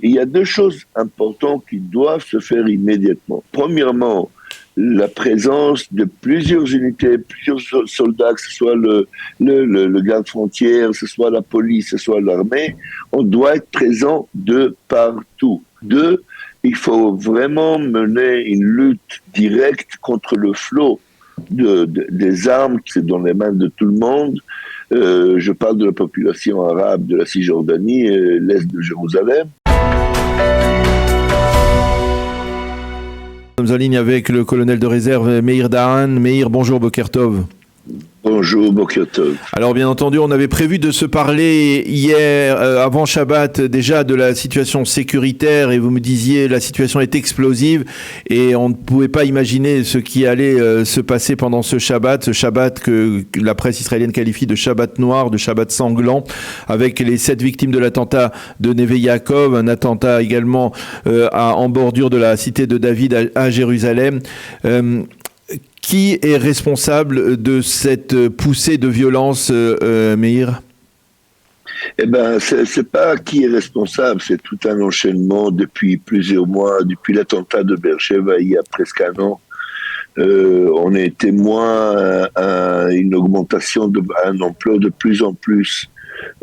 Il y a deux choses importantes qui doivent se faire immédiatement. Premièrement, la présence de plusieurs unités, plusieurs soldats, que ce soit le garde-frontière, que ce soit la police, que ce soit l'armée, on doit être présent de partout. Deux, il faut vraiment mener une lutte directe contre le flot des armes qui sont dans les mains de tout le monde. Je parle de la population arabe de la Cisjordanie et l'Est de Jérusalem. Nous sommes en ligne avec le colonel de réserve Meir Dahan. Meir, bonjour, Boker Tov. Bonjour, Boker Tov. Alors bien entendu, on avait prévu de se parler hier, avant Shabbat, déjà de la situation sécuritaire, et vous me disiez la situation est explosive et on ne pouvait pas imaginer ce qui allait se passer pendant ce Shabbat que la presse israélienne qualifie de Shabbat noir, de Shabbat sanglant, avec les 7 victimes de l'attentat de Neve Yaakov, un attentat également en bordure de la cité de David à Jérusalem. Qui est responsable de cette poussée de violence, Meir ? Eh ben, c'est pas qui est responsable, c'est tout un enchaînement depuis plusieurs mois, depuis l'attentat de Beersheva il y a presque un an. On est témoin à une augmentation, à un ampleur de plus en plus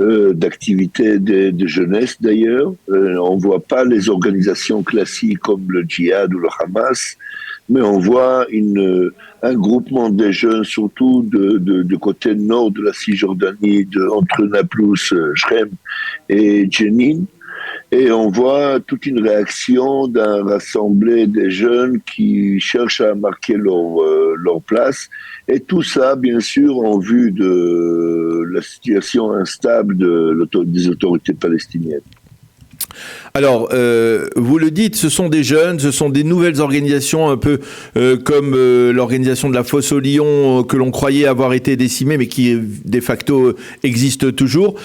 d'activités de jeunesse d'ailleurs. On voit pas les organisations classiques comme le djihad ou le Hamas, mais on voit un groupement des jeunes, surtout de côté nord de la Cisjordanie, entre Naplouse, Shrem et Jenin. Et on voit toute une réaction d'un rassemblé des jeunes qui cherchent à marquer leur place. Et tout ça, bien sûr, en vue de la situation instable des autorités palestiniennes. Alors, vous le dites, ce sont des jeunes, ce sont des nouvelles organisations, un peu comme l'organisation de la Fosse au Lion, que l'on croyait avoir été décimée, mais qui de facto existe toujours.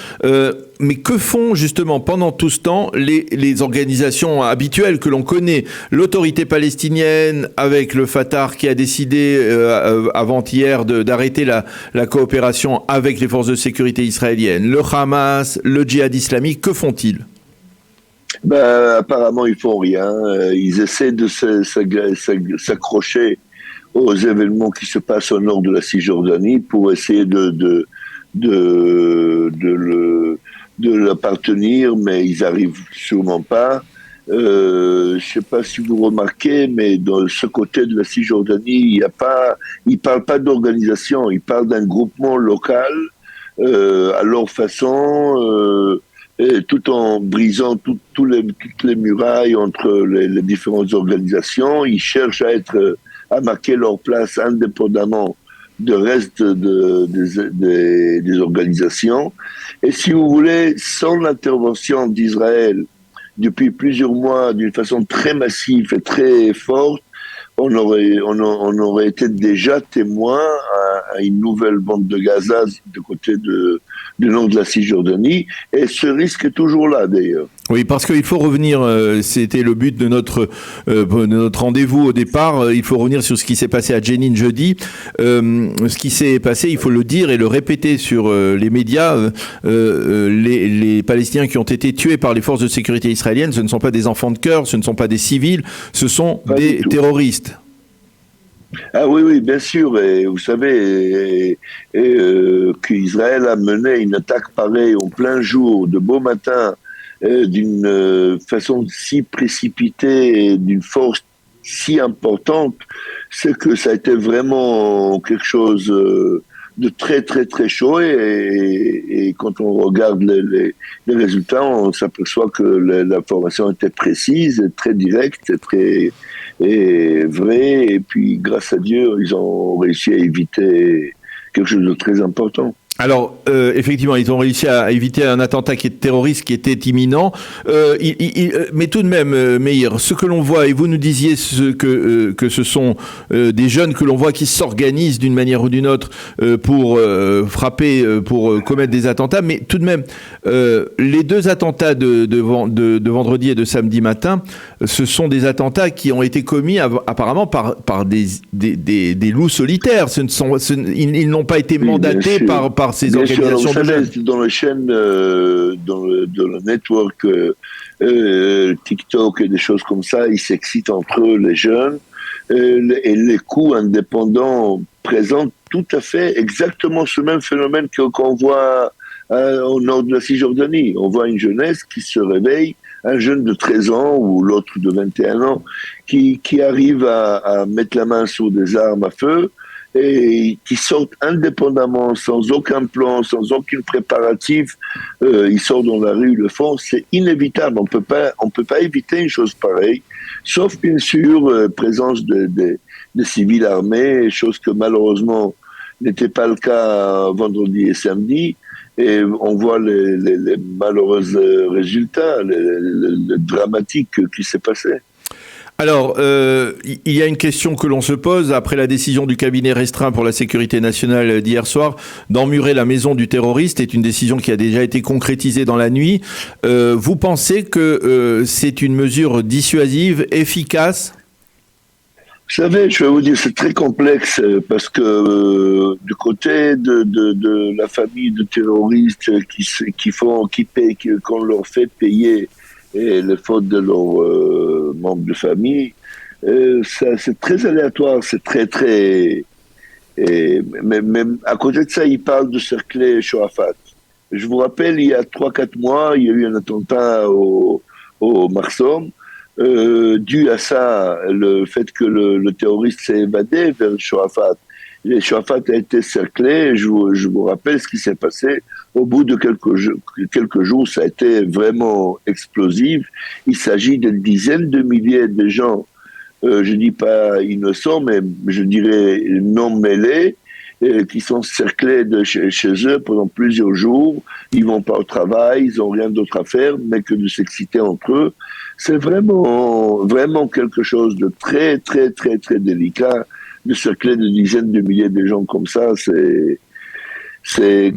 Mais que font justement pendant tout ce temps les organisations habituelles que l'on connaît? L'autorité palestinienne avec le Fatah qui a décidé avant-hier d'arrêter la coopération avec les forces de sécurité israéliennes, le Hamas, le djihad islamique, que font-ils? Ben, apparemment, ils font rien. Ils essaient de s'accrocher aux événements qui se passent au nord de la Cisjordanie pour essayer de l'appartenir, mais ils arrivent sûrement pas. Je sais pas si vous remarquez, mais dans ce côté de la Cisjordanie, ils parlent pas d'organisation, ils parlent d'un groupement local à leur façon. Et tout en brisant toutes les murailles entre les différentes organisations, ils cherchent à marquer leur place indépendamment du reste des organisations. Et si vous voulez, sans l'intervention d'Israël depuis plusieurs mois, d'une façon très massive et très forte, on aurait été déjà témoin à une nouvelle bande de Gaza du côté du nord de la Cisjordanie, et ce risque est toujours là d'ailleurs. Oui, parce qu'il faut revenir, c'était le but de notre rendez-vous au départ, il faut revenir sur ce qui s'est passé à Jenin jeudi. Ce qui s'est passé, il faut le dire et le répéter sur les médias, les Palestiniens qui ont été tués par les forces de sécurité israéliennes, ce ne sont pas des enfants de cœur, ce ne sont pas des civils, ce sont des terroristes. Ah oui, bien sûr. Et vous savez qu'Israël a mené une attaque pareille en plein jour, de beau matin, d'une façon si précipitée et d'une force si importante, c'est que ça a été vraiment quelque chose de très très très chaud. Et quand on regarde les résultats, on s'aperçoit que l'information était précise, très directe, très vraie. Et puis grâce à Dieu, ils ont réussi à éviter quelque chose de très important. Alors, effectivement, ils ont réussi à éviter un attentat qui est terroriste, qui était imminent. Mais tout de même, Meir, ce que l'on voit, et vous nous disiez que ce sont des jeunes que l'on voit qui s'organisent d'une manière ou d'une autre pour frapper, pour commettre des attentats. Mais tout de même, les 2 attentats de vendredi et de samedi matin, ce sont des attentats qui ont été commis apparemment par des loups solitaires. Ils n'ont pas été mandatés par par ces bien sûr, organisations vous de savez, jeunes. dans les chaînes, dans le network TikTok et des choses comme ça, ils s'excitent entre eux, les jeunes, et les coups indépendants présentent tout à fait exactement ce même phénomène qu'on voit au nord de la Cisjordanie. On voit une jeunesse qui se réveille, un jeune de 13 ans ou l'autre de 21 ans, qui arrive à mettre la main sur des armes à feu et qui sortent indépendamment, sans aucun plan, sans aucun préparatif. Ils sortent dans la rue, ils le font. C'est inévitable. On peut pas éviter une chose pareille, sauf bien sûr présence de civils armés, chose que malheureusement n'était pas le cas vendredi et samedi. Et on voit les malheureux résultats, les dramatiques qui s'est passé. Alors, il y a une question que l'on se pose après la décision du cabinet restreint pour la sécurité nationale d'hier soir d'emmurer la maison du terroriste. C'est une décision qui a déjà été concrétisée dans la nuit. Vous pensez que c'est une mesure dissuasive, efficace ? Vous savez, je vais vous dire, c'est très complexe parce que du côté de la famille de terroristes qui payent, qu'on leur fait payer les fautes de leurs membres de famille, ça, c'est très aléatoire, c'est très. Mais à côté de ça, ils parlent de cercler Shoafat. Je vous rappelle, il y a 3-4 mois, il y a eu un attentat au Marsum. Dû à ça, le fait que le terroriste s'est évadé vers Shoafat. Et Shoafat a été cerclé. Je vous rappelle ce qui s'est passé. Au bout de quelques jours, ça a été vraiment explosif. Il s'agit de dizaines de milliers de gens, je dis pas innocents, mais je dirais non mêlés, qui sont cerclés chez eux pendant plusieurs jours. Ils vont pas au travail, ils ont rien d'autre à faire, mais que de s'exciter entre eux. C'est vraiment quelque chose de très délicat. De cercler de dizaines de milliers de gens comme ça, c'est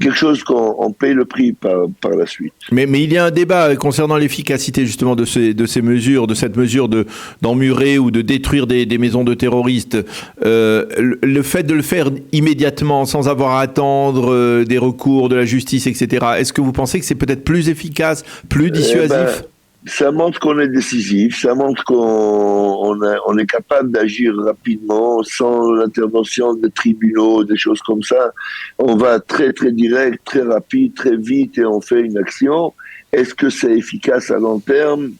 quelque chose qu'on paye le prix par la suite. Mais il y a un débat concernant l'efficacité justement de ces mesures, de cette mesure d'emmurer ou de détruire des maisons de terroristes. Le fait de le faire immédiatement, sans avoir à attendre des recours de la justice, etc. Est-ce que vous pensez que c'est peut-être plus efficace, plus dissuasif ? Ça montre qu'on est décisif, ça montre qu'on est capable d'agir rapidement, sans l'intervention des tribunaux, des choses comme ça. On va très direct, très rapide, très vite et on fait une action. Est-ce que c'est efficace à long terme ?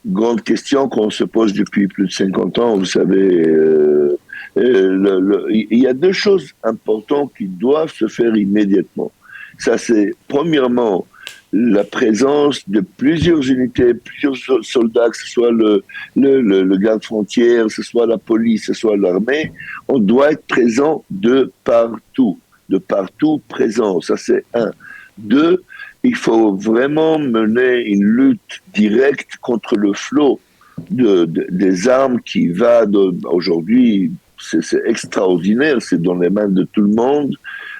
Grande question qu'on se pose depuis plus de 50 ans. Vous savez, il y a deux choses importantes qui doivent se faire immédiatement. Ça, c'est premièrement la présence de plusieurs unités, plusieurs soldats, que ce soit le garde-frontière, que ce soit la police, que ce soit l'armée. On doit être présent de partout présent. Ça, c'est un. Deux, il faut vraiment mener une lutte directe contre le flot des armes qui va aujourd'hui. C'est extraordinaire, c'est dans les mains de tout le monde.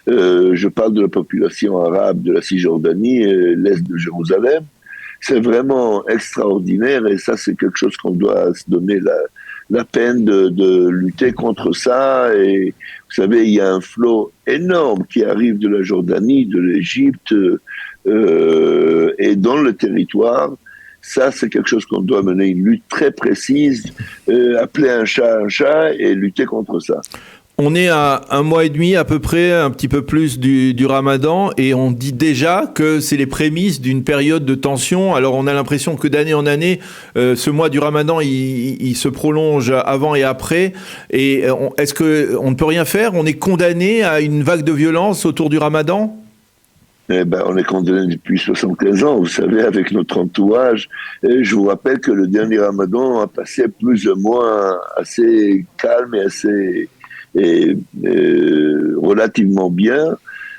Je parle de la population arabe de la Cisjordanie, l'Est de Jérusalem. C'est vraiment extraordinaire et ça, c'est quelque chose qu'on doit se donner la peine de lutter contre ça. Et vous savez, il y a un flot énorme qui arrive de la Jordanie, de l'Égypte et dans le territoire. Ça, c'est quelque chose qu'on doit mener une lutte très précise, appeler un chat et lutter contre ça. On est à 1 mois et demi à peu près, un petit peu plus du Ramadan, et on dit déjà que c'est les prémices d'une période de tension. Alors on a l'impression que d'année en année, ce mois du Ramadan, il se prolonge avant et après. Et est-ce qu'on ne peut rien faire ? On est condamné à une vague de violence autour du Ramadan ? Eh ben, on est condamné depuis 75 ans, vous savez, avec notre entourage. Et je vous rappelle que le dernier Ramadan a passé plus ou moins assez calme et assez relativement bien.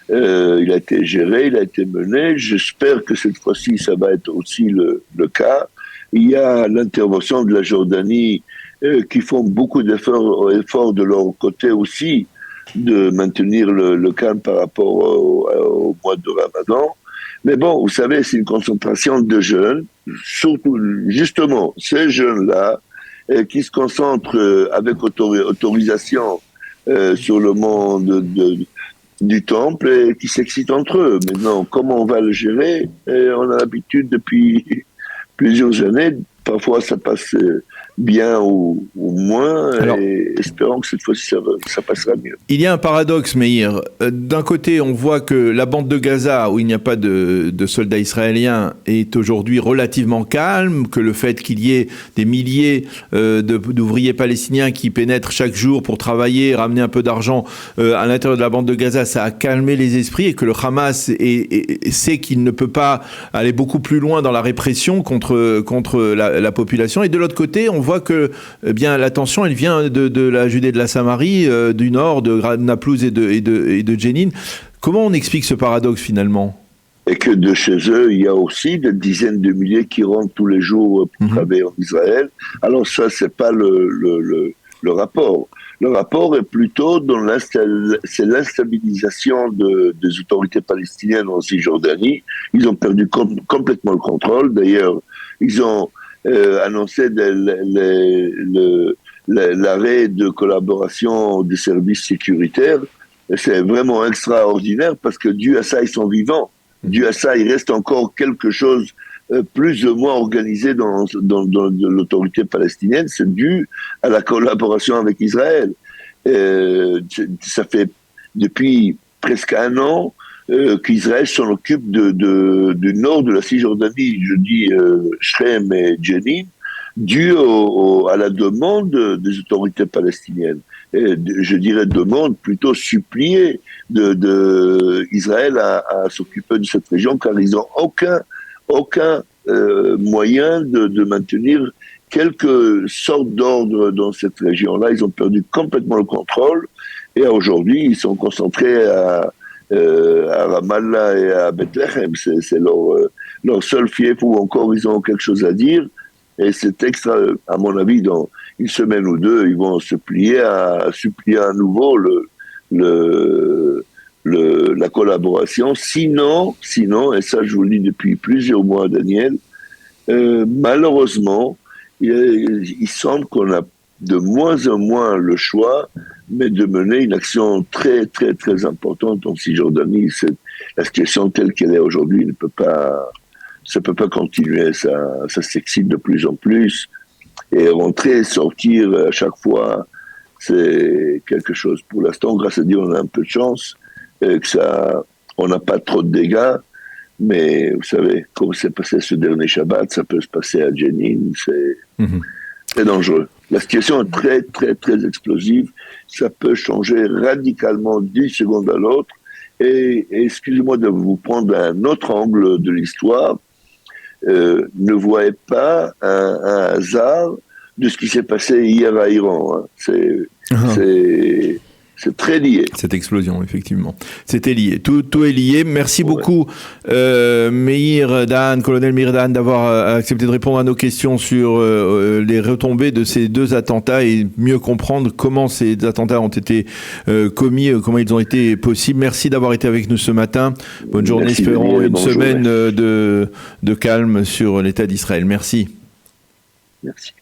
Il a été géré, il a été mené. J'espère que cette fois-ci, ça va être aussi le cas. Il y a l'intervention de la Jordanie qui font beaucoup d'efforts de leur côté aussi de maintenir le calme par rapport au mois de Ramadan. Mais bon, vous savez, c'est une concentration de jeunes, surtout justement ces jeunes-là, qui se concentrent avec autorisation sur le monde du temple et qui s'excitent entre eux. Maintenant, comment on va le gérer? Et on a l'habitude depuis plusieurs années. Parfois, ça passe bien ou moins, Alors, et espérons que cette fois-ci, ça passera mieux. il y a un paradoxe, Meir. D'un côté, on voit que la bande de Gaza, où il n'y a pas de soldats israéliens, est aujourd'hui relativement calme, que le fait qu'il y ait des milliers d'ouvriers palestiniens qui pénètrent chaque jour pour travailler, ramener un peu d'argent à l'intérieur de la bande de Gaza, ça a calmé les esprits, et que le Hamas sait qu'il ne peut pas aller beaucoup plus loin dans la répression contre la population. Et de l'autre côté, on voit que bien, la tension, elle vient de la Judée de la Samarie, du nord, de Naplouse et de Jenin. Comment on explique ce paradoxe finalement? Et que de chez eux, il y a aussi des dizaines de milliers qui rentrent tous les jours pour travailler en Israël. Alors ça, c'est pas le rapport. Le rapport est plutôt dans l'instabilisation des autorités palestiniennes en Cisjordanie. Ils ont perdu complètement le contrôle. D'ailleurs, ils ont annoncé l'arrêt de collaboration des services sécuritaires. Et c'est vraiment extraordinaire parce que dû à ça, ils sont vivants. Dû à ça, il reste encore quelque chose plus ou moins organisé dans l'autorité palestinienne. C'est dû à la collaboration avec Israël. Ça fait depuis presque un an qu'Israël s'en occupe du nord de la Cisjordanie, je dis Shrem et Jenin, dû à la demande des autorités palestiniennes. Et je dirais demande, plutôt suppliée d'Israël à s'occuper de cette région, car ils n'ont aucun moyen de maintenir quelque sorte d'ordre dans cette région-là. Ils ont perdu complètement le contrôle, et aujourd'hui, ils sont concentrés à Ramallah et à Bethléem. C'est leur seul fief où encore ils ont quelque chose à dire. Et c'est extra, à mon avis, dans une semaine ou deux, ils vont se supplier à nouveau la collaboration. Sinon, et ça je vous le dis depuis plusieurs mois, Daniel, malheureusement, il semble qu'on a de moins en moins le choix, mais de mener une action très, très, très importante en Cisjordanie. La situation telle qu'elle est aujourd'hui ça peut pas continuer, ça s'excite de plus en plus, et rentrer, sortir à chaque fois, c'est quelque chose. Pour l'instant, grâce à Dieu, on a un peu de chance, on n'a pas trop de dégâts, mais vous savez, comme c'est passé ce dernier Shabbat, ça peut se passer à Jenin, c'est dangereux. La situation est très, très, très explosive, ça peut changer radicalement d'une seconde à l'autre, et excusez-moi de vous prendre un autre angle de l'histoire. Ne voyez pas un hasard de ce qui s'est passé hier à Iran. C'est très lié. Cette explosion, effectivement. C'était lié. Tout est lié. Merci beaucoup, Meir Dahan, colonel Meir Dahan, d'avoir accepté de répondre à nos questions sur les retombées de ces deux attentats et mieux comprendre comment ces attentats ont été commis, comment ils ont été possibles. Merci d'avoir été avec nous ce matin. Bonne journée. Merci, espérons une semaine journée. de calme sur l'État d'Israël. Merci. Merci.